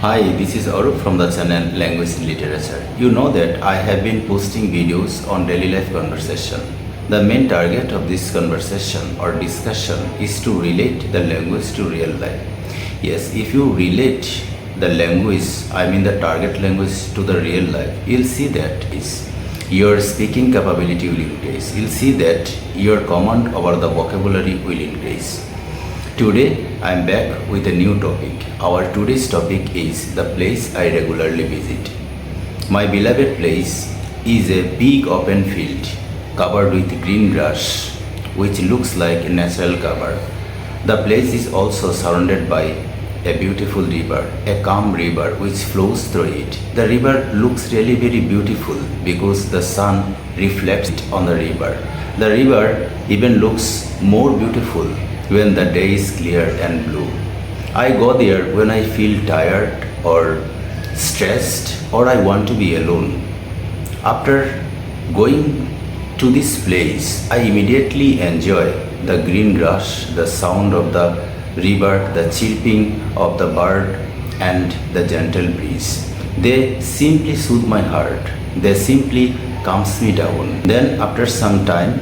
Hi, this is Arup from the channel Language and Literature. You know that I have been posting videos on daily life conversation. The main target of this conversation or discussion is to relate the language to real life. Yes, if you relate the language, I mean the target language to the real life, you'll see that is your speaking capability will increase. You'll see that your command over the vocabulary will increase. Today I am back with a new topic. Our today's topic is the place I regularly visit. My beloved place is a big open field covered with green grass which looks like a natural cover. The place is also surrounded by a beautiful river, a calm river which flows through it. The river looks really very beautiful because the sun reflects on the river. The river even looks more beautiful when the day is clear and blue. I go there when I feel tired or stressed or I want to be alone. After going to this place, I immediately enjoy the green grass, the sound of the river, the chirping of the bird and the gentle breeze. They simply soothe my heart. They simply calms me down. Then after some time,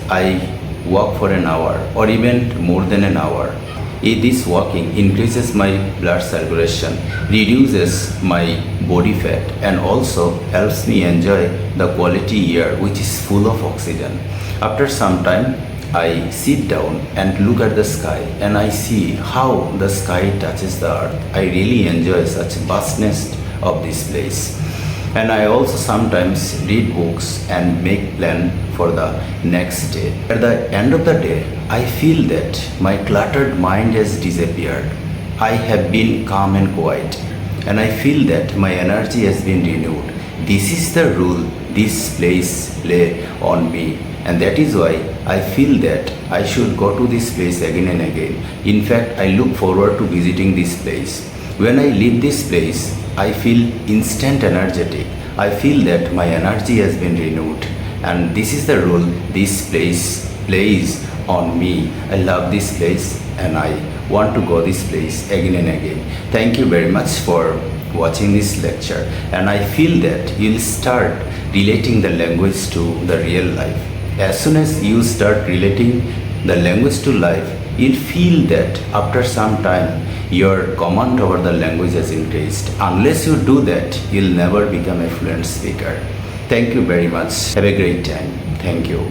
I walk for an hour or even more than an hour. This walking increases my blood circulation, reduces my body fat and also helps me enjoy the quality air which is full of oxygen. After some time I sit down and look at the sky and I see how the sky touches the earth. I really enjoy such vastness of this place. And I also sometimes read books and make plan for the next day. At the end of the day, I feel that my cluttered mind has disappeared. I have been calm and quiet, and I feel that my energy has been renewed. This is the rule this place play on me, and that is why I feel that I should go to this place again and again. In fact, I look forward to visiting this place. When I leave this place, I feel instant energetic. I feel that my energy has been renewed, and this is the role this place plays on me. I love this place and I want to go this place again and again. Thank you very much for watching this lecture, and I feel that you'll start relating the language to the real life. As soon as you start relating the language to life, you'll feel that after some time your command over the language has increased. Unless you do that, you'll never become a fluent speaker. Thank you very much. Have a great time. Thank you.